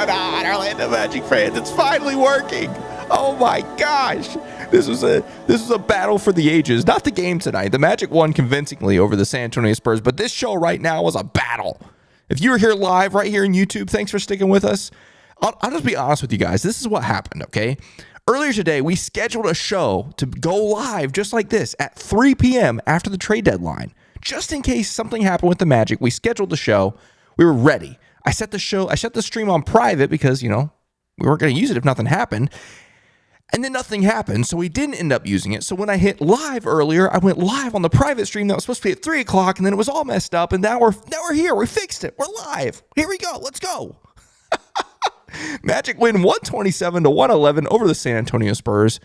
going on, Orlando Magic fans? It's finally working. Oh my gosh. This was a battle for the ages. Not the game tonight. The Magic won convincingly over the San Antonio Spurs, but this show right now was a battle. If you were here live right here in YouTube, thanks for sticking with us. I'll just be honest with you guys. This is what happened, okay? Earlier today, we scheduled a show to go live just like this at 3 p.m. after the trade deadline. Just in case something happened with the Magic, we scheduled the show. We were ready. I set the stream on private because, we weren't going to use it if nothing happened. And then nothing happened, so we didn't end up using it. So when I hit live earlier, I went live on the private stream that was supposed to be at 3 o'clock, and then it was all messed up, and now we're here. We fixed it. We're live. Here we go. Let's go. Magic win 127-111 over the San Antonio Spurs.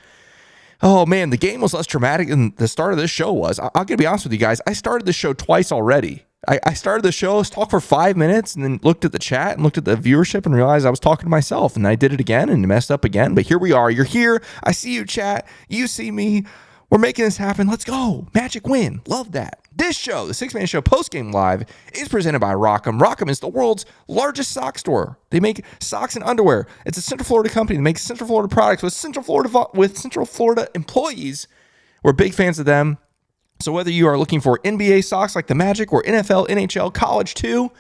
Oh, man, the game was less dramatic than the start of this show was. I'm going to be honest with you guys. I started the show twice already. I started the show, talked for 5 minutes, and then looked at the chat and looked at the viewership and realized I was talking to myself. And I did it again and messed up again. But here we are. You're here. I see you, chat. You see me. We're making this happen. Let's go. Magic win. Love that. This show, the Six Man Show Postgame Live, is presented by Rock'em. Rock'em is the world's largest sock store. They make socks and underwear. It's a Central Florida company that makes Central Florida products with Central Florida employees. We're big fans of them. So whether you are looking for NBA socks like the Magic or NFL, NHL, college too,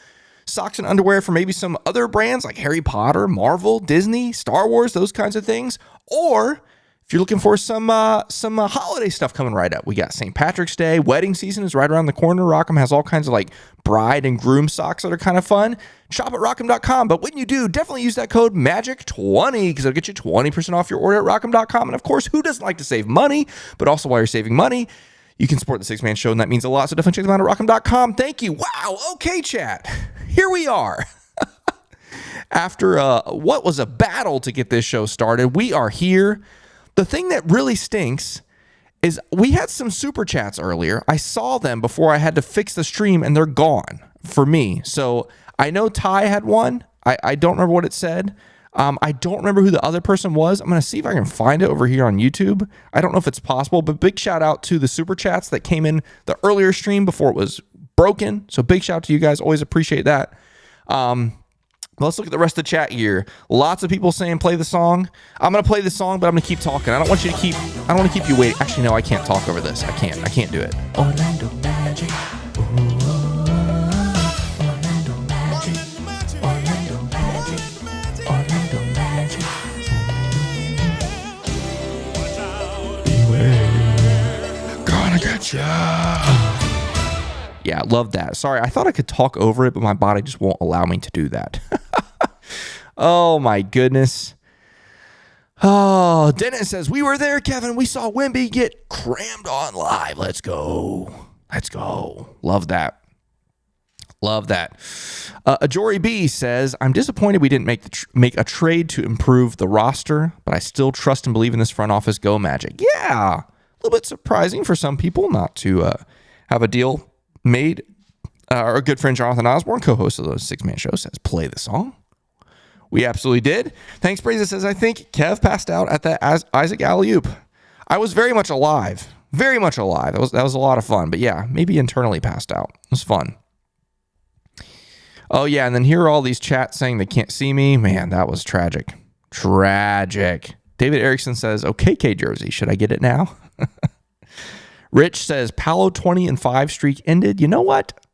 socks and underwear for maybe some other brands like Harry Potter, Marvel, Disney, Star Wars, those kinds of things, or if you're looking for some holiday stuff coming right up, we got St. Patrick's Day. Wedding season is right around the corner. Rock'em has all kinds of like bride and groom socks that are kind of fun. Shop at rock'em.com. But when you do, definitely use that code MAGIC20 because it'll get you 20% off your order at rock'em.com. And of course, who doesn't like to save money? But also while you're saving money, you can support the Six Man Show, and that means a lot. So definitely check them out at rock'em.com. Thank you. Wow. Okay, chat. Here we are. After what was a battle to get this show started, we are here. The thing that really stinks is we had some super chats earlier. I saw them before I had to fix the stream, and they're gone for me. So I know Ty had one. I don't remember what it said. I don't remember who the other person was. I'm going to see if I can find it over here on YouTube. I don't know if it's possible, but big shout out to the super chats that came in the earlier stream before it was broken. So big shout out to you guys. Always appreciate that. Let's look at the rest of the chat here. Lots of people saying play the song. I'm going to play the song, but I'm going to keep talking. I don't want to keep you waiting. Actually, no, I can't talk over this. I can't do it. Orlando Magic. Orlando Magic. Orlando Magic. Orlando Magic. Beware. Gonna get ya. Yeah, love that. Sorry, I thought I could talk over it, but my body just won't allow me to do that. Oh, my goodness. Oh, Dennis says, we were there, Kevin. We saw Wemby get crammed on live. Let's go. Let's go. Love that. Love that. Ajori B says, I'm disappointed we didn't make a trade to improve the roster, but I still trust and believe in this front office. Go Magic. Yeah, a little bit surprising for some people not to have a deal made. Our good friend Jonathan Osborne, co-host of the Six Man Show, says, play the song. We absolutely did. Thanks, Brazen says, I think Kev passed out at that Isaac alley-oop. I was very much alive. Very much alive. That was a lot of fun. But yeah, maybe internally passed out. It was fun. Oh, yeah, and then here are all these chats saying they can't see me. Man, that was tragic. Tragic. David Erickson says, OKK jersey. Should I get it now? Rich says, Paolo 20-5 streak ended. You know what?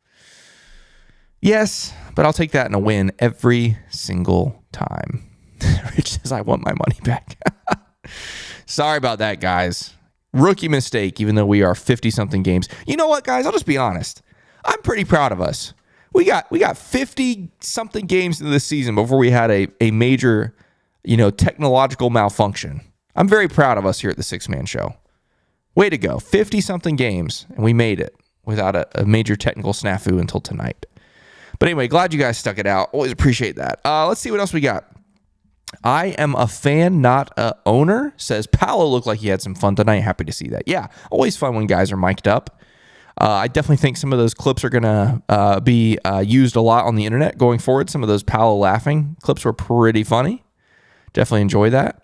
Yes, but I'll take that in a win every single time. Rich says, I want my money back. Sorry about that, guys. Rookie mistake, even though we are 50-something games. You know what, guys? I'll just be honest. I'm pretty proud of us. We got 50-something games into the season before we had a major, technological malfunction. I'm very proud of us here at the Six Man Show. Way to go. 50-something games, and we made it without a major technical snafu until tonight. But anyway, glad you guys stuck it out. Always appreciate that. Let's see what else we got. I am a fan, not a owner, says Paolo looked like he had some fun tonight. Happy to see that. Yeah, always fun when guys are mic'd up. I definitely think some of those clips are going to be used a lot on the internet going forward. Some of those Paolo laughing clips were pretty funny. Definitely enjoy that.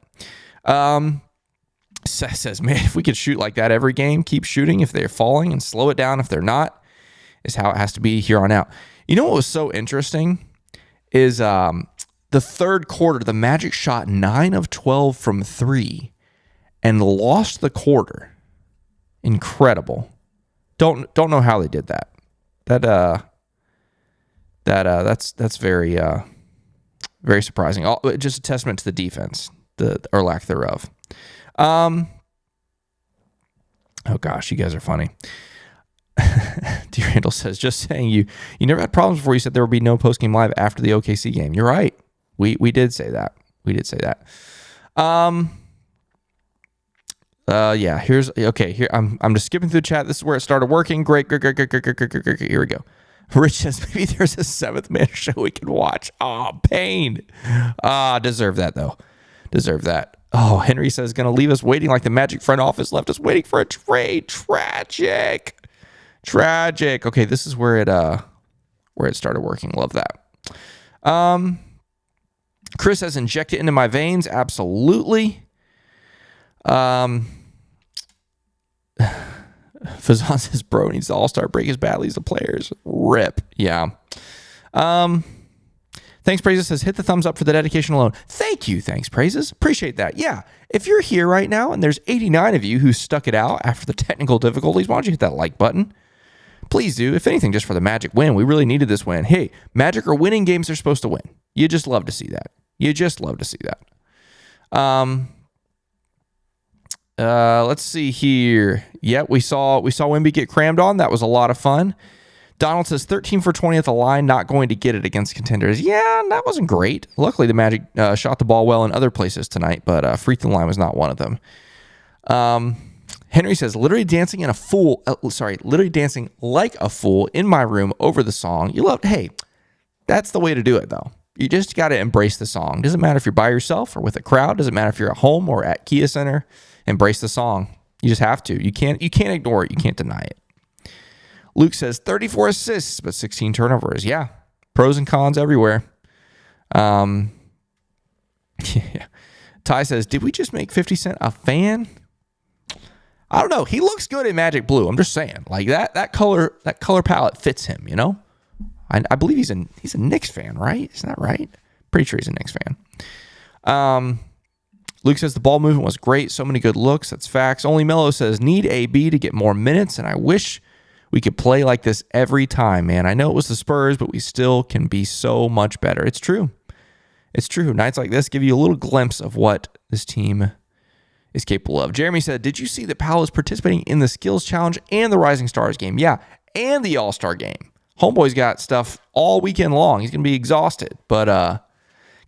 Seth says, man, if we could shoot like that every game, keep shooting if they're falling and slow it down if they're not, is how it has to be here on out. You know what was so interesting is the The third quarter, the Magic shot 9 of 12 from 3 and lost the quarter. Incredible. Don't know how they did that. That's very very surprising. Just a testament to the defense, or lack thereof. Oh gosh, you guys are funny. D. Randall says, just saying, you never had problems before you said there would be no postgame live after the OKC game. You're right. We did say that. Yeah, here I'm just skipping through the chat. This is where it started working. Great. Here we go. Rich says, maybe there's a 7th man show we can watch. Oh, pain. Deserve that though. Deserve that. Oh, Henry says, gonna leave us waiting like the Magic front office left us waiting for a trade. Tragic. Okay, this is where it started working. Love that. Chris says, inject it into my veins. Absolutely. Fazan says, bro needs the all-star break as badly as the players. Rip. Yeah. Thanks, Praises says, hit the thumbs up for the dedication alone. Thank you. Thanks, Praises. Appreciate that. Yeah. If you're here right now and there's 89 of you who stuck it out after the technical difficulties, why don't you hit that like button? Please do. If anything, just for the Magic win. We really needed this win. Hey, Magic are winning games they're supposed to win. You just love to see that. Let's see here. Yep, we saw Wemby get crammed on. That was a lot of fun. Donald says 13 for 20 at the line, not going to get it against contenders. Yeah, that wasn't great. Luckily, the Magic shot the ball well in other places tonight, but free throw line was not one of them. Henry says, literally dancing like a fool in my room over the song. Hey, that's the way to do it, though. You just got to embrace the song. Doesn't matter if you're by yourself or with a crowd. Doesn't matter if you're at home or at Kia Center. Embrace the song. You just have to. You can't ignore it. You can't deny it. Luke says 34 assists, but 16 turnovers. Yeah. Pros and cons everywhere. Yeah. Ty says, did we just make 50 Cent a fan? I don't know. He looks good in Magic Blue. I'm just saying. Like that color palette fits him, you know? I believe he's a Knicks fan, right? Isn't that right? Pretty sure he's a Knicks fan. Luke says the ball movement was great. So many good looks. That's facts. Only Mello says need AB to get more minutes, and I wish we could play like this every time, man. I know it was the Spurs, but we still can be so much better. It's true. Nights like this give you a little glimpse of what this team is capable of. Jeremy said, did you see that Powell is participating in the Skills Challenge and the Rising Stars game? Yeah, and the All-Star game. Homeboy's got stuff all weekend long. He's going to be exhausted, but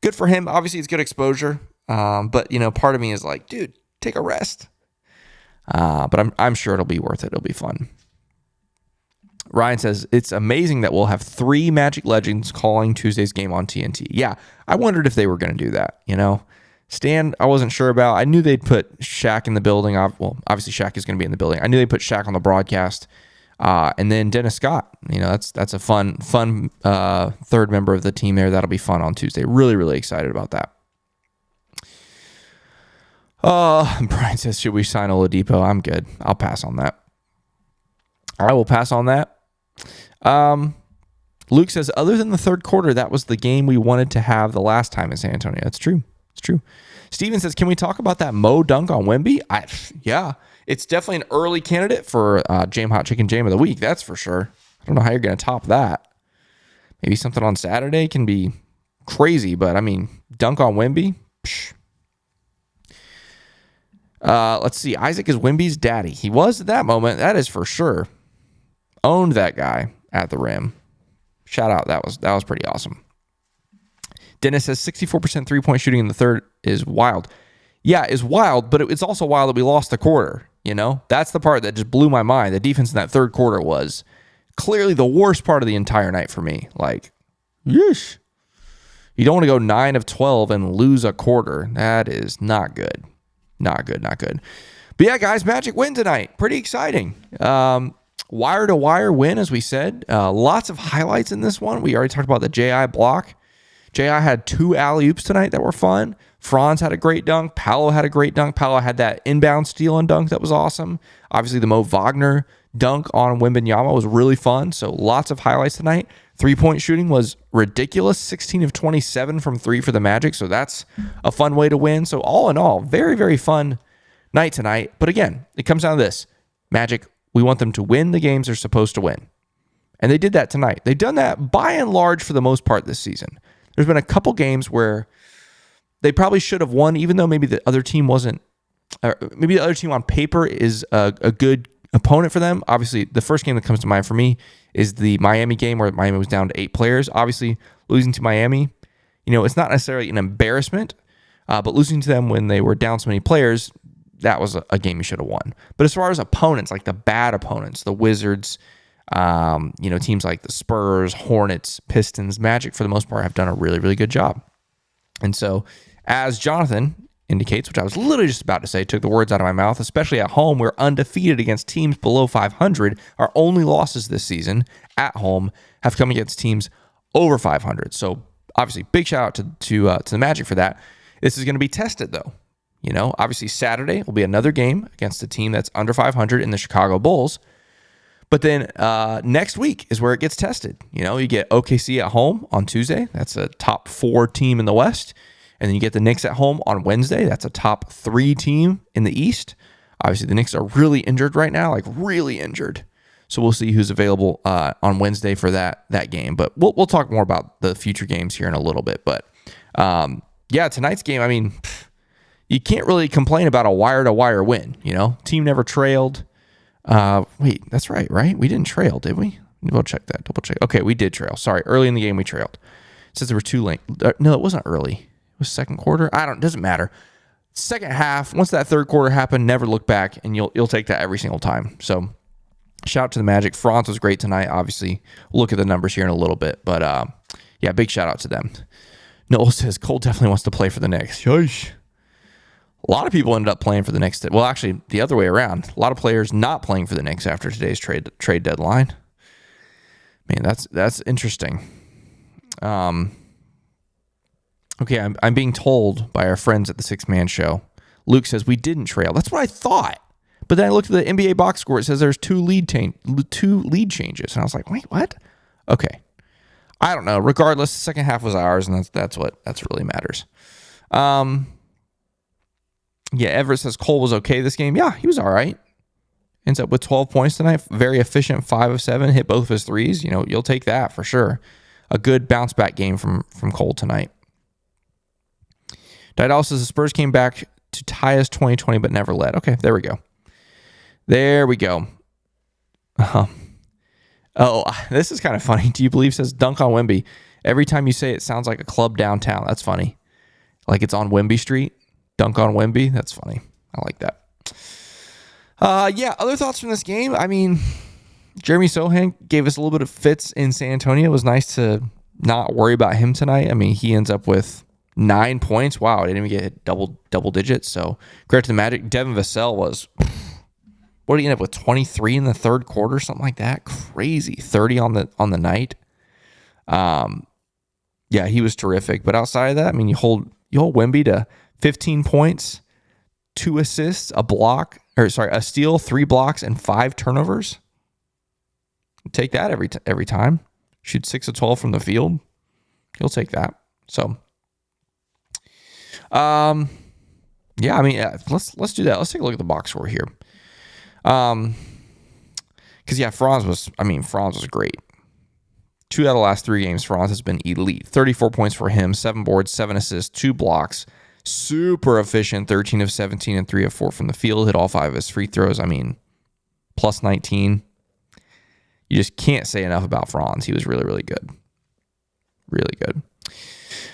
good for him. Obviously, it's good exposure, but, part of me is like, dude, take a rest. But I'm sure it'll be worth it. It'll be fun. Ryan says, it's amazing that we'll have 3 Magic Legends calling Tuesday's game on TNT. Yeah, I wondered if they were going to do that, Stan, I wasn't sure about. I knew they'd put Shaq in the building. Well, obviously Shaq is going to be in the building. I knew they'd put Shaq on the broadcast. And then Dennis Scott. That's a fun third member of the team there. That'll be fun on Tuesday. Really, really excited about that. Brian says, should we sign Oladipo? I'm good. I'll pass on that. I will pass on that. Luke says, other than the third quarter, that was the game we wanted to have the last time in San Antonio. It's true. Steven says, can we talk about that Mo dunk on Wemby? Yeah. It's definitely an early candidate for Jam Hot Chicken Jam of the Week. That's for sure. I don't know how you're going to top that. Maybe something on Saturday can be crazy, but dunk on Wemby? Psh. Let's see. Isaac is Wemby's daddy. He was at that moment. That is for sure. Owned that guy at the rim. Shout out. That was pretty awesome. Dennis says 64% three-point shooting in the third is wild. Yeah, it's wild, but it's also wild that we lost the quarter. That's the part that just blew my mind. The defense in that third quarter was clearly the worst part of the entire night for me. Like, yeesh. You don't want to go 9 of 12 and lose a quarter. That is not good. Not good. But yeah, guys, Magic win tonight. Pretty exciting. Wire-to-wire win, as we said. Lots of highlights in this one. We already talked about the J.I. block. J.I. had 2 alley-oops tonight that were fun. Franz had a great dunk. Paolo had a great dunk. Paolo had that inbound steal and dunk that was awesome. Obviously, the Mo Wagner dunk on Wembanyama was really fun. So lots of highlights tonight. 3-point shooting was ridiculous. 16 of 27 from 3 for the Magic. So that's a fun way to win. So all in all, very, very fun night tonight. But again, it comes down to this. Magic, we want them to win the games they're supposed to win. And they did that tonight. They've done that by and large for the most part this season. There's been a couple games where they probably should have won, even though maybe the other team wasn't, or maybe the other team on paper is a good opponent for them. Obviously, the first game that comes to mind for me is the Miami game where Miami was down to 8 players. Obviously, losing to Miami, it's not necessarily an embarrassment, but losing to them when they were down so many players, that was a game you should have won. But as far as opponents, like the bad opponents, the Wizards, teams like the Spurs, Hornets, Pistons, Magic, for the most part, have done a really, really good job. And so, as Jonathan indicates, which I was literally just about to say, took the words out of my mouth, especially at home, we're undefeated against teams below 500. Our only losses this season at home have come against teams over 500. So, obviously, big shout out to the Magic for that. This is going to be tested, though. Obviously, Saturday will be another game against a team that's under 500 in the Chicago Bulls. But then next week is where it gets tested. You get OKC at home on Tuesday. That's a top 4 team in the West. And then you get the Knicks at home on Wednesday. That's a top 3 team in the East. Obviously, the Knicks are really injured right now, like really injured. So we'll see who's available on Wednesday for that game. But we'll talk more about the future games here in a little bit. But tonight's game, you can't really complain about a wire-to-wire win. Team never trailed. Wait, that's right? We didn't trail, did we? We'll check that. Double check. Okay, we did trail. Sorry, early in the game we trailed. It says there were 2 late. No, it wasn't early. It was second quarter. Doesn't matter. Second half, once that third quarter happened, never look back, and you'll take that every single time. So, shout out to the Magic. Franz was great tonight. Obviously, we'll look at the numbers here in a little bit, but big shout out to them. Noel says Cole definitely wants to play for the Knicks. Yeesh. A lot of people ended up playing for the Knicks. Well, actually, the other way around. A lot of players not playing for the Knicks after today's trade deadline. Man, that's interesting. Okay, I'm being told by our friends at the Six Man Show. Luke says we didn't trail. That's what I thought. But then I looked at the NBA box score. It says there's 2 lead changes, and I was like, wait, what? Okay, I don't know. Regardless, the second half was ours, and that's what really matters. Everett says Cole was okay this game. Yeah, he was all right. Ends up with 12 points tonight. Very efficient, 5 of 7. Hit both of his threes. You'll take that for sure. A good bounce back game from Cole tonight. Didal says the Spurs came back to tie us 2020 but never led. Okay, there we go. Oh, this is kind of funny. Do you believe says dunk on Wemby? Every time you say it sounds like a club downtown. That's funny. Like it's on Wemby Street. Dunk on Wemby. That's funny. I like that. Other thoughts from this game? Jeremy Sohan gave us a little bit of fits in San Antonio. It was nice to not worry about him tonight. He ends up with 9 points. Wow, I didn't even get double digits. So credit to the Magic. Devin Vassell was, what did he end up with? 23 in the third quarter, something like that. Crazy. 30 on the night. He was terrific. But outside of that, you hold Wemby to 15 points, 2 assists, a steal, 3 blocks, and 5 turnovers. Take that every time. Shoot 6 of 12 from the field. He'll take that. So, let's do that. Let's take a look at the box score here. Franz was great. 2 out of the last 3 games, Franz has been elite. 34 points for him, 7 boards, 7 assists, 2 blocks. Super efficient, 13 of 17 and 3 of 4 from the field. Hit all 5 of his free throws. Plus 19. You just can't say enough about Franz. He was really, really good. Really good.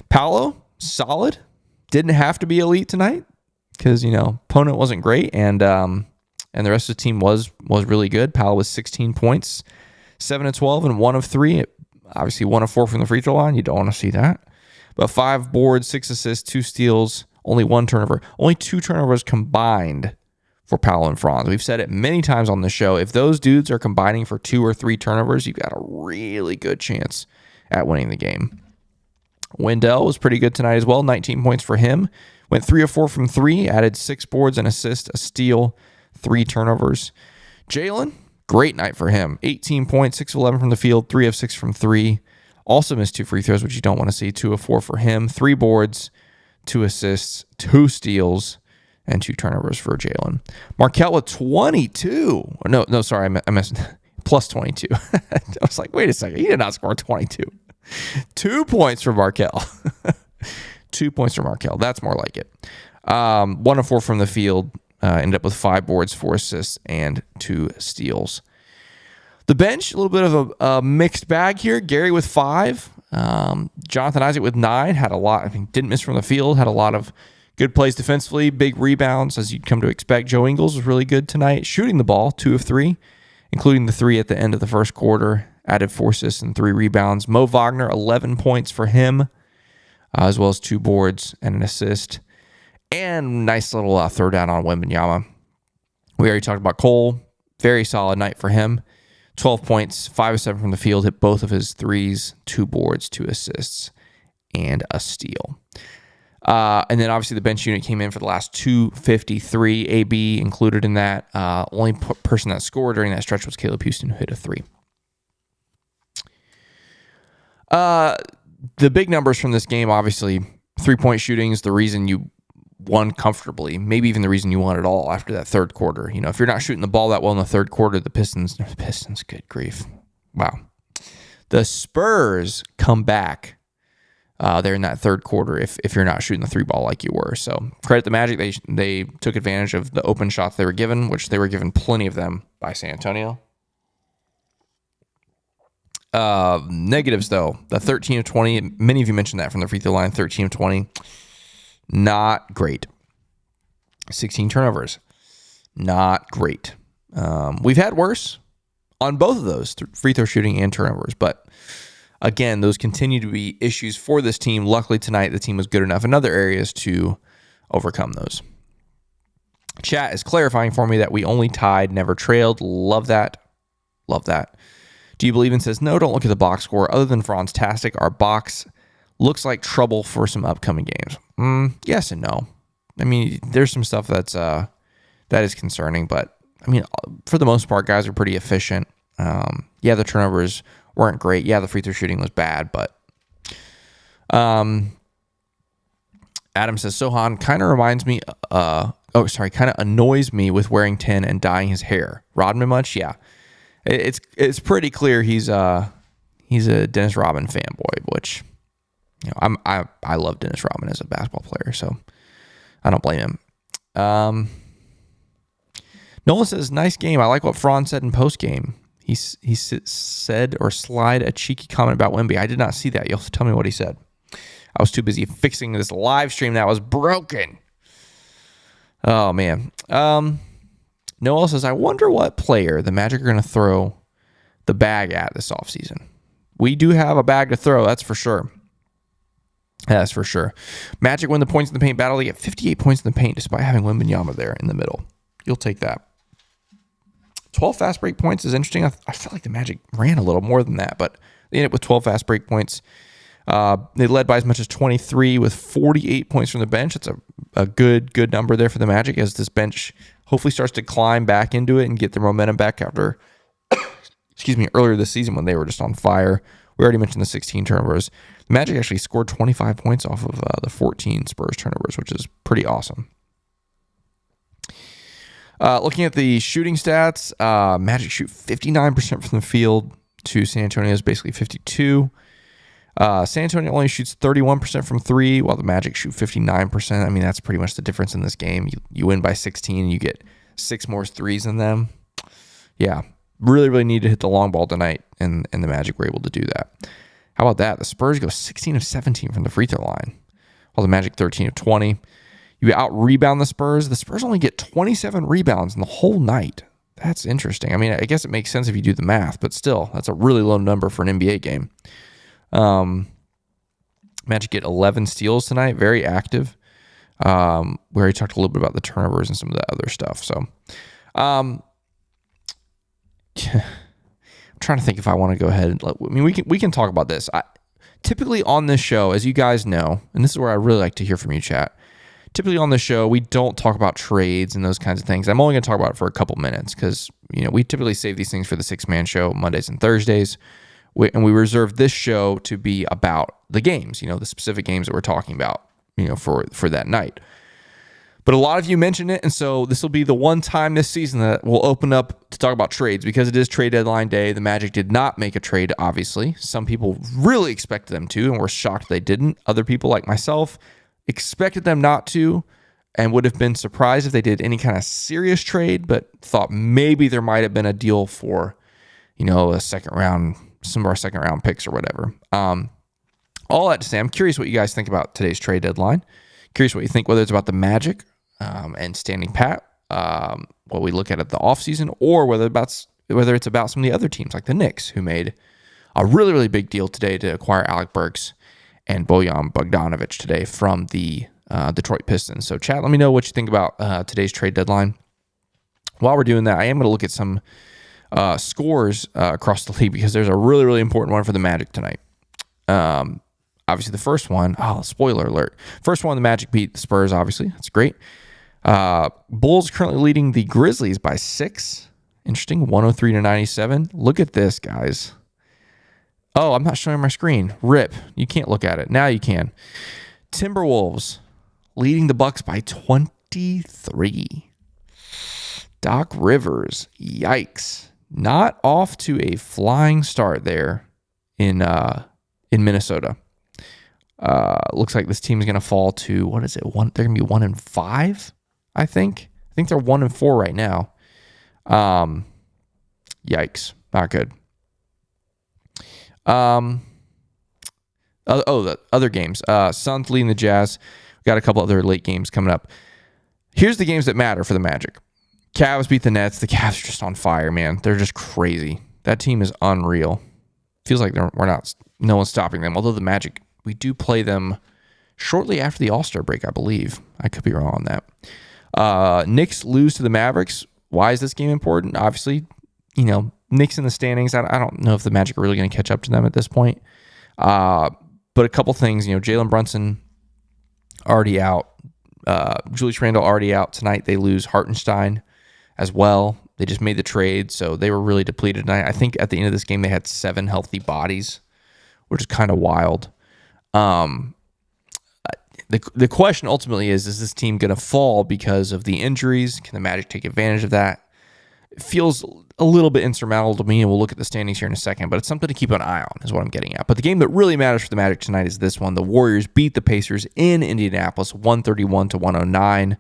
Paolo, solid. Didn't have to be elite tonight because, opponent wasn't great, and the rest of the team was really good. Paolo was 16 points, 7 of 12, and 1 of 3. Obviously, 1 of 4 from the free throw line. You don't want to see that. But 5 boards, 6 assists, 2 steals, only 1 turnover. Only 2 turnovers combined for Paolo and Franz. We've said it many times on the show. If those dudes are combining for 2 or 3 turnovers, you've got a really good chance at winning the game. Wendell was pretty good tonight as well. 19 points for him. Went 3 of 4 from 3. Added 6 boards, an assist, a steal, 3 turnovers. Jalen, Great night for him. 18 points, 6 of 11 from the field, 3 of 6 from 3. Also missed 2 free throws, which you don't want to see. 2 of 4 for him. 3 boards, 2 assists, 2 steals, and 2 turnovers for Jalen. Markelle with 22. No, sorry, I missed plus 22. I was like, wait a second. He did not score 22. 2 points for Markelle. 2 points for Markelle. That's more like it. 1 of 4 from the field. Ended up with 5 boards, 4 assists, and 2 steals. The bench, a little bit of a mixed bag here. Gary with 5. Jonathan Isaac with 9. Had a lot. I think didn't miss from the field. Had a lot of good plays defensively. Big rebounds, as you'd come to expect. Joe Ingles was really good tonight. Shooting the ball, 2 of 3, including the 3 at the end of the first quarter. Added 4 assists and 3 rebounds. Mo Wagner, 11 points for him, as well as 2 boards and an assist. And nice little throwdown on Wembanyama. We already talked about Cole. Very solid night for him. 12 points, 5 of 7 from the field. Hit both of his threes, 2 boards, 2 assists, and a steal. And then obviously the bench unit came in for the last 253. AB included in that. Only person that scored during that stretch was Caleb Houston, who hit a 3. The big numbers from this game, obviously, 3-point shooting is the reason you won comfortably, maybe even the reason you won it all after that third quarter. You know, if you're not shooting the ball that well in the third quarter, the Pistons, good grief. Wow. The Spurs come back there in that third quarter if you're not shooting the 3 ball like you were. So credit the Magic. They took advantage of the open shots they were given, which they were given plenty of them by San Antonio. Negatives, though. The 13 of 20. Many of you mentioned that from the free throw line. 13 of 20. Not great. 16 turnovers. Not great. We've had worse on both of those, free throw shooting and turnovers. But again, those continue to be issues for this team. Luckily tonight, the team was good enough in other areas to overcome those. Chat is clarifying for me that we only tied, never trailed. Love that. Love that. Do you believe in says, no, don't look at the box score. Other than Franz-tastic, our box looks like trouble for some upcoming games. Yes and no. I mean, there's some stuff that is concerning, but I mean, for the most part, guys are pretty efficient. Yeah, the turnovers weren't great. Yeah, the free throw shooting was bad, but Adam says Sohan kind of reminds me. Kind of annoys me with wearing 10 and dyeing his hair. Rodman much? Yeah, it's pretty clear he's a Dennis Rodman fanboy, which. You know, I love Dennis Rodman as a basketball player, so I don't blame him. Nolan says, nice game. I like what Franz said in postgame. He said or slide a cheeky comment about Wemby. I did not see that. You'll have to tell me what he said. I was too busy fixing this live stream that was broken. Oh, man. Noel says, I wonder what player the Magic are going to throw the bag at this offseason. We do have a bag to throw, that's for sure. That's for sure. Magic win the points in the paint battle. They get 58 points in the paint despite having Wembanyama there in the middle. You'll take that. 12 fast break points is interesting. I felt like the Magic ran a little more than that, but they ended up with 12 fast break points. They led by as much as 23 with 48 points from the bench. It's a good number there for the Magic as this bench hopefully starts to climb back into it and get their momentum back after, earlier this season when they were just on fire. We already mentioned the 16 turnovers. The Magic actually scored 25 points off of the 14 Spurs turnovers, which is pretty awesome. Looking at the shooting stats, Magic shoot 59% from the field to San Antonio's basically 52%. San Antonio only shoots 31% from 3, while the Magic shoot 59%. I mean, that's pretty much the difference in this game. You win by 16, you get 6 more threes than them. Yeah, really need to hit the long ball tonight, and the Magic were able to do that. How about that? The Spurs go 16 of 17 from the free throw line, while the Magic 13 of 20. You out-rebound the Spurs. The Spurs only get 27 rebounds in the whole night. That's interesting. I mean, I guess it makes sense if you do the math, but still, that's a really low number for an NBA game. Magic get 11 steals tonight. Very active. We already talked a little bit about the turnovers and some of that other stuff. So, I'm trying to think if I want to go ahead. We can talk about this. Typically on this show, as you guys know, and this is where I really like to hear from you, chat. typically on the show, we don't talk about trades and those kinds of things. I'm only going to talk about it for a couple minutes because, we typically save these things for the 6-man show Mondays and Thursdays. And we reserve this show to be about the games, the specific games that we're talking about, for that night. But a lot of you mentioned it, and so this will be the one time this season that we'll open up to talk about trades because it is trade deadline day. The Magic did not make a trade, obviously. Some people really expected them to and were shocked they didn't. Other people, like myself, expected them not to and would have been surprised if they did any kind of serious trade, but thought maybe there might have been a deal for, a second round, some of our second round picks or whatever. All that to say, I'm curious what you guys think about today's trade deadline. Curious what you think, whether it's about the Magic and standing pat, what we look at the offseason, or whether it's about some of the other teams like the Knicks, who made a really, really big deal today to acquire Alec Burks and Bojan Bogdanovic today from the Detroit Pistons. So chat, let me know what you think about today's trade deadline. While we're doing that, I am going to look at some scores across the league because there's a really, really important one for the Magic tonight. Obviously, the first one, spoiler alert. First one, the Magic beat the Spurs, obviously. That's great. Bulls currently leading the Grizzlies by 6. Interesting, 103-97. Look at this, guys. Oh, I'm not showing my screen. RIP. You can't look at it. Now you can. Timberwolves leading the Bucks by 23. Doc Rivers, yikes. Not off to a flying start there in Minnesota. Looks like this team is going to fall to, what is it? They're going to be 1-5, I think. I think they're 1-4 right now. Yikes. Not good. The other games. Suns leading the Jazz. We got a couple other late games coming up. Here's the games that matter for the Magic. Cavs beat the Nets. The Cavs are just on fire, man. They're just crazy. That team is unreal. Feels like no one's stopping them. Although the Magic, we do play them shortly after the All-Star break, I believe. I could be wrong on that. Knicks lose to the Mavericks. Why is this game important? Obviously, Knicks in the standings. I don't know if the Magic are really going to catch up to them at this point. But a couple things, Jalen Brunson already out. Julius Randle already out tonight. They lose Hartenstein as well. They just made the trade, so they were really depleted tonight. I think at the end of this game, they had 7 healthy bodies, which is kind of wild. The question ultimately is this team going to fall because of the injuries? Can the Magic take advantage of that? It feels a little bit insurmountable to me, and we'll look at the standings here in a second, but it's something to keep an eye on is what I'm getting at. But the game that really matters for the Magic tonight is this one. The Warriors beat the Pacers in Indianapolis 131-109,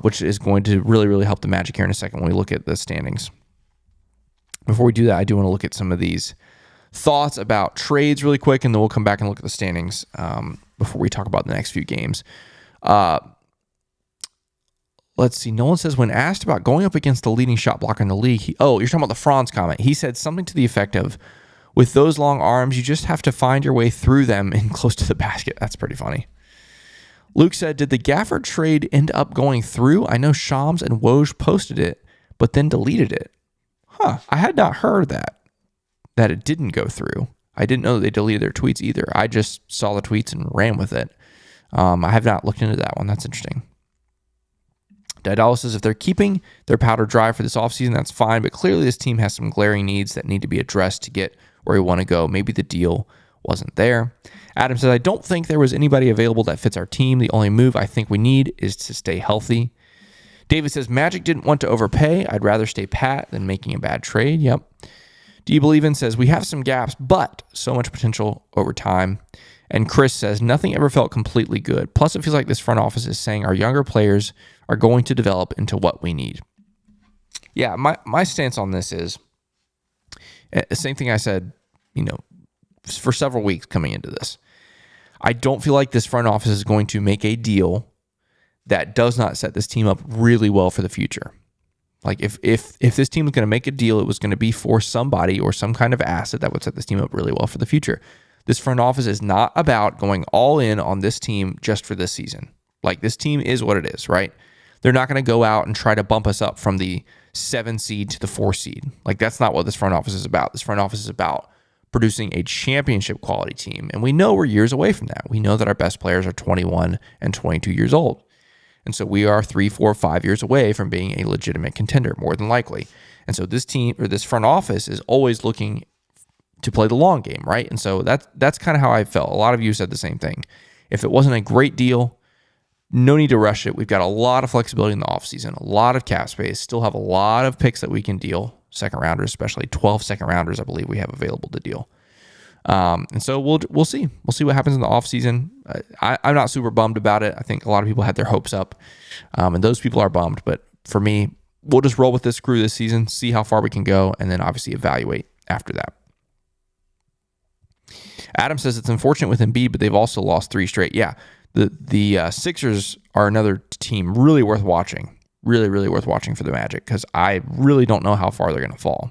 which is going to really, really help the Magic here in a second when we look at the standings. Before we do that, I do want to look at some of these thoughts about trades really quick, and then we'll come back and look at the standings before we talk about the next few games. Let's see. Nolan says, when asked about going up against the leading shot blocker in the league, you're talking about the Franz comment. He said something to the effect of, with those long arms, you just have to find your way through them and close to the basket. That's pretty funny. Luke said, did the Gafford trade end up going through? I know Shams and Woj posted it, but then deleted it. I had not heard that it didn't go through. I didn't know that they deleted their tweets either. I just saw the tweets and ran with it. I have not looked into that one. That's interesting. Didala says, if they're keeping their powder dry for this offseason, that's fine, but clearly this team has some glaring needs that need to be addressed to get where we want to go. Maybe the deal wasn't there. Adam says, I don't think there was anybody available that fits our team. The only move I think we need is to stay healthy. David says, Magic didn't want to overpay. I'd rather stay pat than making a bad trade. Yep. Do you believe in says, we have some gaps, but so much potential over time. And Chris says, nothing ever felt completely good. Plus, it feels like this front office is saying our younger players are going to develop into what we need. Yeah, my stance on this is the same thing I said, for several weeks coming into this. I don't feel like this front office is going to make a deal that does not set this team up really well for the future. Like if this team was going to make a deal, it was going to be for somebody or some kind of asset that would set this team up really well for the future. This front office is not about going all in on this team just for this season. Like this team is what it is, right? They're not going to go out and try to bump us up from the 7 seed to the 4 seed. Like that's not what this front office is about. This front office is about producing a championship quality team. And we know we're years away from that. We know that our best players are 21 and 22 years old. And so we are 3, 4, 5 years away from being a legitimate contender, more than likely. And so this team or this front office is always looking to play the long game, right? And so that's kind of how I felt. A lot of you said the same thing. If it wasn't a great deal, no need to rush it. We've got a lot of flexibility in the offseason, a lot of cap space, still have a lot of picks that we can deal, second rounders, especially 12 second rounders, I believe we have available to deal. And so we'll see. We'll see what happens in the offseason. I'm not super bummed about it. I think a lot of people had their hopes up, and those people are bummed. But for me, we'll just roll with this crew this season, see how far we can go, and then obviously evaluate after that. Adam says it's unfortunate with Embiid, but they've also lost 3 straight. Yeah, the Sixers are another team really worth watching. Really, really worth watching for the Magic because I really don't know how far they're going to fall.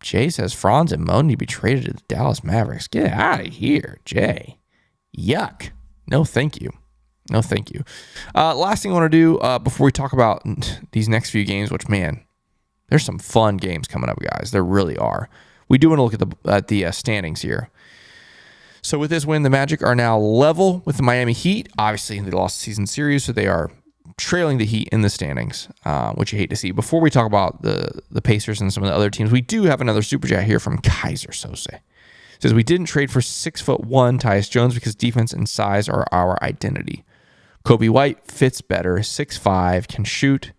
Jay says Franz and Mo need to be traded to the Dallas Mavericks. Get out of here, Jay. Yuck. No, thank you. No, thank you. Last thing I want to do before we talk about these next few games, which, man, there's some fun games coming up, guys. There really are. We do want to look at the standings here. So with this win, the Magic are now level with the Miami Heat. Obviously, they lost the season series, so they are trailing the Heat in the standings, which you hate to see. Before we talk about the Pacers and some of the other teams, we do have another super chat here from Kaiser Sose. It says, we didn't trade for 6'1" Tyus Jones because defense and size are our identity. Kobe White fits better, 6'5", can shoot,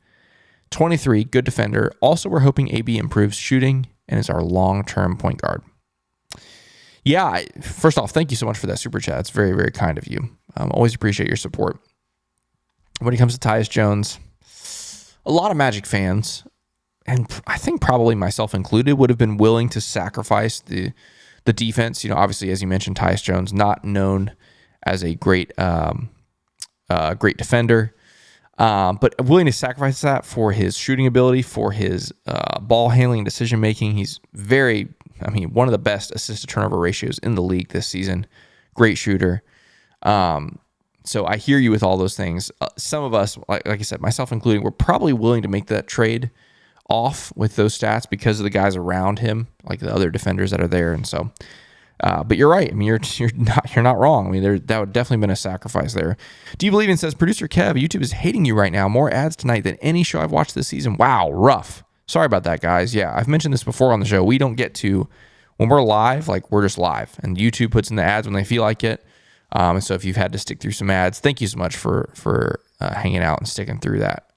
23, good defender. Also, we're hoping AB improves shooting and is our long-term point guard. Yeah, first off, thank you so much for that super chat. It's very, very kind of you. Always appreciate your support. When it comes to Tyus Jones, a lot of Magic fans, and I think probably myself included, would have been willing to sacrifice the defense. You know, obviously, as you mentioned, Tyus Jones, not known as a great defender, but willing to sacrifice that for his shooting ability, for his ball handling, decision making. He's one of the best assist to turnover ratios in the league this season. Great shooter. So I hear you with all those things. Some of us, like I said, myself including, we're probably willing to make that trade off with those stats because of the guys around him, like the other defenders that are there. And so, but you're right. I mean, you're not wrong. I mean, that would definitely been a sacrifice there. Do you believe in, says producer Kev, YouTube is hating you right now. More ads tonight than any show I've watched this season. Wow, rough. Sorry about that, guys. Yeah, I've mentioned this before on the show. We don't get to, when we're live, like we're just live, and YouTube puts in the ads when they feel like it. And so if you've had to stick through some ads, thank you so much for hanging out and sticking through that.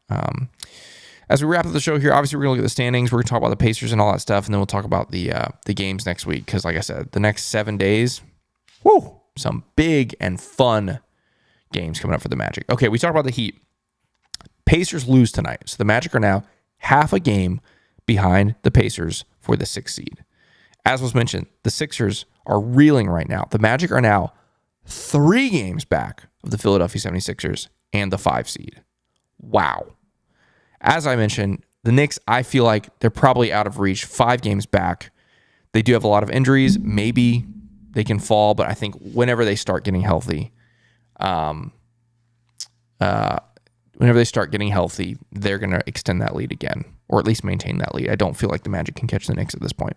As we wrap up the show here, obviously we're going to look at the standings. We're going to talk about the Pacers and all that stuff, and then we'll talk about the games next week. Because like I said, the next 7 days, some big and fun games coming up for the Magic. Okay, we talked about the Heat. Pacers lose tonight, so the Magic are now half a game behind the Pacers for the 6th seed. As was mentioned, the Sixers are reeling right now. The Magic are now 3 games back of the Philadelphia 76ers and the 5 seed. Wow. As I mentioned, the Knicks, I feel like they're probably out of reach, 5 games back. They do have a lot of injuries. Maybe they can fall, but I think whenever they start getting healthy, they're going to extend that lead again, or at least maintain that lead. I don't feel like the Magic can catch the Knicks at this point.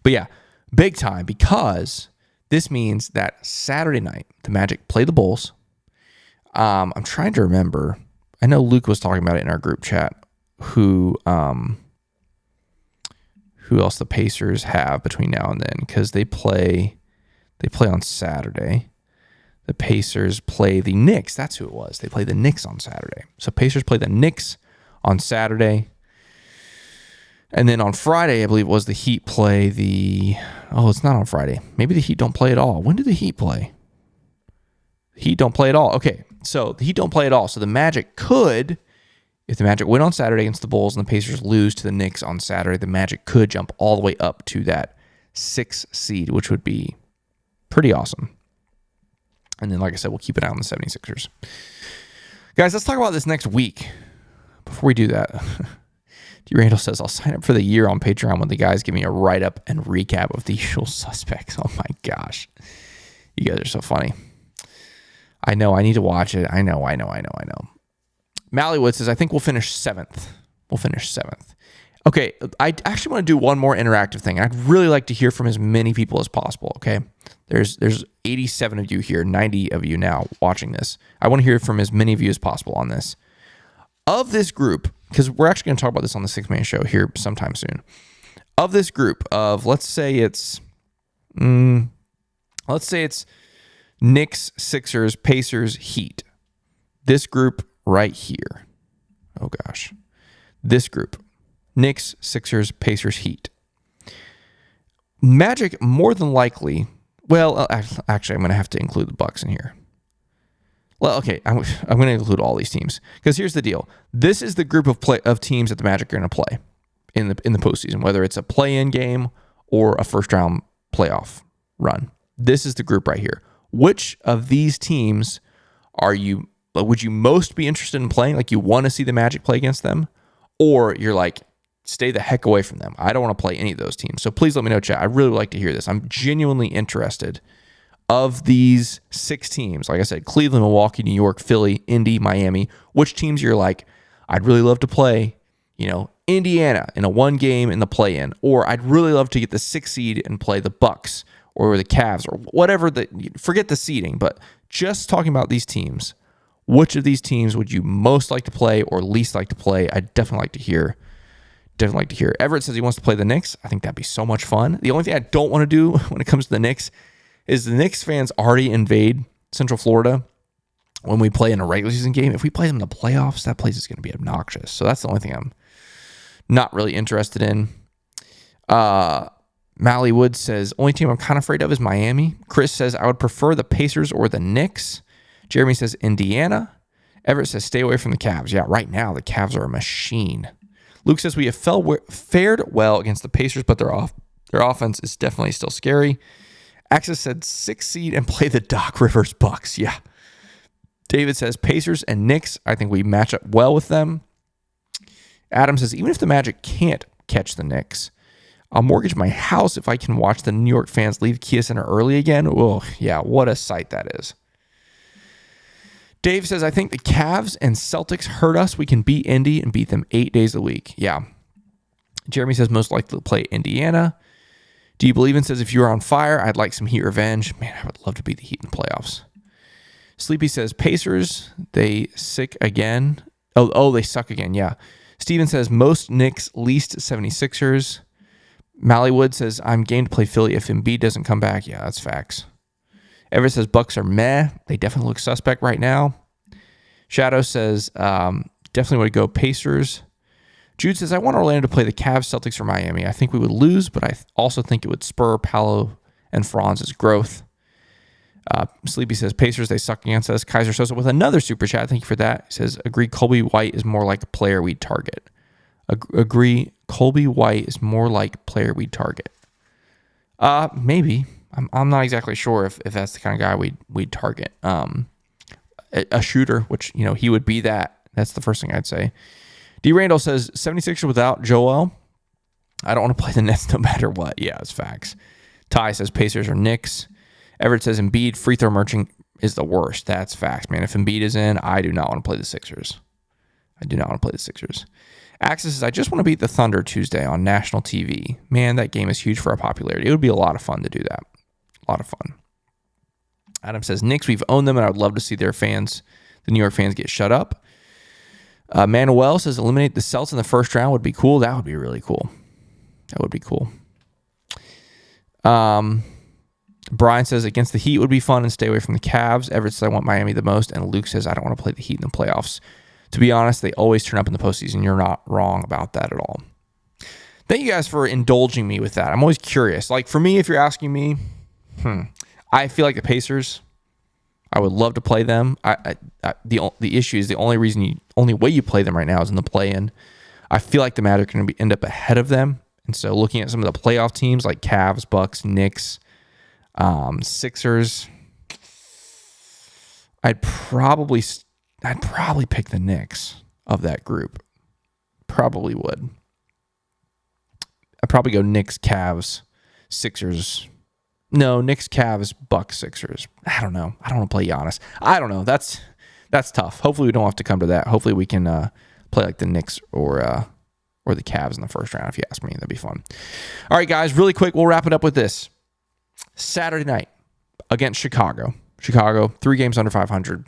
But yeah, big time, because this means that Saturday night, the Magic play the Bulls. I'm trying to remember. I know Luke was talking about it in our group chat. Who else the Pacers have between now and then? Because they play on Saturday. The Pacers play the Knicks. That's who it was. They play the Knicks on Saturday. So Pacers play the Knicks on Saturday. And then on Friday, I believe it was the Heat play the... Oh, it's not on Friday. Maybe the Heat don't play at all. When do the Heat play? The Heat don't play at all. Okay, so the Heat don't play at all. So the Magic could, if the Magic win on Saturday against the Bulls and the Pacers lose to the Knicks on Saturday, the Magic could jump all the way up to that 6th seed, which would be pretty awesome. And then, like I said, we'll keep an eye on the 76ers. Guys, let's talk about this next week. Before we do that... D. Randall says, I'll sign up for the year on Patreon when the guys give me a write-up and recap of the usual suspects. Oh, my gosh. You guys are so funny. I know. I need to watch it. I know. Mallywood says, I think we'll finish 7th. Okay, I actually want to do one more interactive thing. I'd really like to hear from as many people as possible, okay? There's 87 of you here, 90 of you now watching this. I want to hear from as many of you as possible on this. Of this group, because we're actually going to talk about this on the 6-Man show here sometime soon. Of this group of, let's say it's Knicks, Sixers, Pacers, Heat. This group right here. Oh gosh. This group. Knicks, Sixers, Pacers, Heat. Magic more than likely. Well, actually, I'm going to have to include the Bucks in here. Well, okay, I'm going to include all these teams because here's the deal. This is the group of teams that the Magic are going to play in the postseason, whether it's a play-in game or a first-round playoff run. This is the group right here. Which of these teams would you most be interested in playing? Like you want to see the Magic play against them, or you're like, stay the heck away from them. I don't want to play any of those teams. So please let me know, chat. I'd really like to hear this. I'm genuinely interested. Of these 6 teams, like I said, Cleveland, Milwaukee, New York, Philly, Indy, Miami, which teams you're like, I'd really love to play, Indiana in a 1 game in the play-in, or I'd really love to get the 6th seed and play the Bucks or the Cavs or whatever. Forget the seeding, but just talking about these teams, which of these teams would you most like to play or least like to play? I'd definitely like to hear. Everett says he wants to play the Knicks. I think that'd be so much fun. The only thing I don't want to do when it comes to the Knicks is the Knicks fans already invade Central Florida when we play in a regular season game. If we play them in the playoffs, that place is going to be obnoxious. So that's the only thing I'm not really interested in. Mally Wood says, only team I'm kind of afraid of is Miami. Chris says, I would prefer the Pacers or the Knicks. Jeremy says, Indiana. Everett says, stay away from the Cavs. Yeah, right now the Cavs are a machine. Luke says, we have fared well against the Pacers, but their offense is definitely still scary. Axis said 6th seed and play the Doc Rivers Bucks. Yeah. David says Pacers and Knicks. I think we match up well with them. Adam says, even if the Magic can't catch the Knicks, I'll mortgage my house if I can watch the New York fans leave Kia Center early again. Oh, yeah, what a sight that is. Dave says, I think the Cavs and Celtics hurt us. We can beat Indy and beat them 8 days a week. Yeah. Jeremy says, most likely to play Indiana. Do you believe in says, if you were on fire, I'd like some Heat revenge. Man, I would love to beat the Heat in the playoffs. Sleepy says, Pacers, they sick again. Oh, they suck again. Yeah. Steven says, most Knicks, least 76ers. Mallywood says, I'm game to play Philly if Embiid doesn't come back. Yeah, that's facts. Everett says, Bucks are meh. They definitely look suspect right now. Shadow says, definitely would go Pacers. Jude says, I want Orlando to play the Cavs, Celtics, or Miami. I think we would lose, but I also think it would spur Paolo and Franz's growth. Sleepy says, Pacers, they suck against us. Kaiser Sosa with another super chat. Thank you for that. He says, agree, Colby White is more like a player we'd target. Agree, Colby White is more like player we'd target. Maybe. I'm not exactly sure if that's the kind of guy we'd target. A shooter, which, he would be that. That's the first thing I'd say. D. Randall says, 76ers without Joel. I don't want to play the Nets no matter what. Yeah, it's facts. Ty says Pacers or Knicks. Everett says Embiid free throw merchant is the worst. That's facts, man. If Embiid is in, I do not want to play the Sixers. Axis says, I just want to beat the Thunder Tuesday on national TV. Man, that game is huge for our popularity. It would be a lot of fun to do that. A lot of fun. Adam says, Knicks, we've owned them, and I would love to see the New York fans get shut up. Manuel says, eliminate the Celts in the first round would be cool. That would be really cool. Brian says, against the Heat would be fun and stay away from the Cavs. Everett says, I want Miami the most. And Luke says, I don't want to play the Heat in the playoffs. To be honest, they always turn up in the postseason. You're not wrong about that at all. Thank you guys for indulging me with that. I'm always curious. Like, for me, if you're asking me, I feel like the Pacers, I would love to play them. The issue is the only way you play them right now is in the play-in. I feel like the Magic are going to end up ahead of them. And so looking at some of the playoff teams like Cavs, Bucks, Knicks, Sixers, I'd probably pick the Knicks of that group. Probably would. I'd probably go Knicks, Cavs, Sixers. No, Knicks, Cavs, Bucks, Sixers. I don't know. I don't want to play Giannis. I don't know. That's tough. Hopefully we don't have to come to that. Hopefully we can play like the Knicks or or the Cavs in the first round, if you ask me. That'd be fun. All right, guys, really quick, we'll wrap it up with this. Saturday night against Chicago. Chicago, 3 games under 500.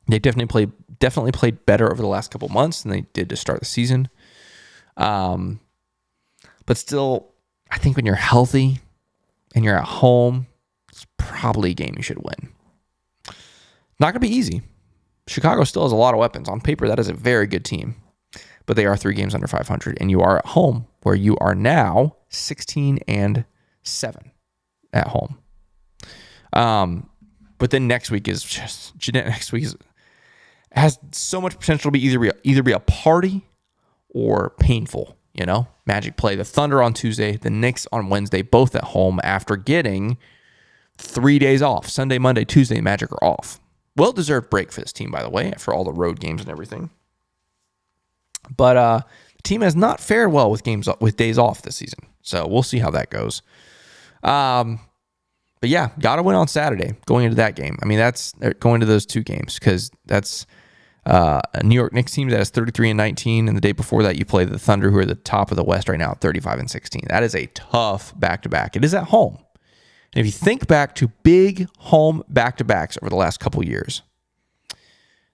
They definitely played better over the last couple months than they did to start the season. But still, I think when you're healthy and you're at home, it's probably a game you should win. Not going to be easy. Chicago still has a lot of weapons. On paper, that is a very good team. But they are 3 games under 500, and you are at home, where you are now 16-7 at home. But then next week has so much potential to be either be a party or painful. You know, Magic play the Thunder on Tuesday, the Knicks on Wednesday, both at home after getting 3 days off. Sunday, Monday, Tuesday, Magic are off. Well-deserved break for this team, by the way, after all the road games and everything. But the team has not fared well with days off this season, so we'll see how that goes. But yeah, got to win on Saturday going into that game. I mean, that's going to those 2 games because that's a New York Knicks team that is 33-19, and the day before that you play the Thunder, who are the top of the West right now, 35-16. That is a tough back-to-back. It is at home. And if you think back to big home back-to-backs over the last couple years,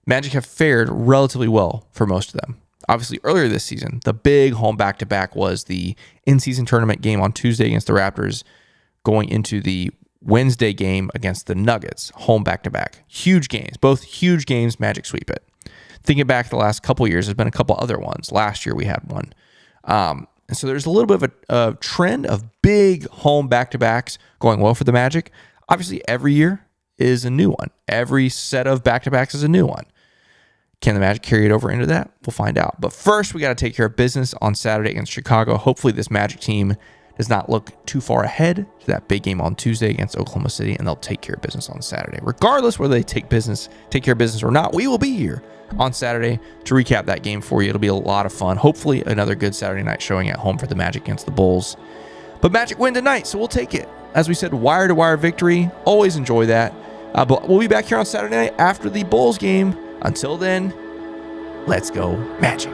Magic have fared relatively well for most of them. Obviously, earlier this season, the big home back-to-back was the in-season tournament game on Tuesday against the Raptors, going into the Wednesday game against the Nuggets, home back-to-back. Huge games, both huge games, Magic sweep it. Thinking back the last couple years, there's been a couple other ones. Last year we had one. And so there's a little bit of a trend of big home back-to-backs going well for the Magic. Obviously, every year is a new one. Every set of back-to-backs is a new one. Can the Magic carry it over into that? We'll find out. But first, we got to take care of business on Saturday against Chicago. Hopefully, this Magic team does not look too far ahead to that big game on Tuesday against Oklahoma City, and they'll take care of business on Saturday. Regardless whether they take care of business or not, we will be here on Saturday to recap that game for you. It'll be a lot of fun. Hopefully, another good Saturday night showing at home for the Magic against the Bulls. But Magic win tonight, so we'll take it. As we said, wire-to-wire victory. Always enjoy that. But we'll be back here on Saturday night after the Bulls game. Until then, let's go Magic.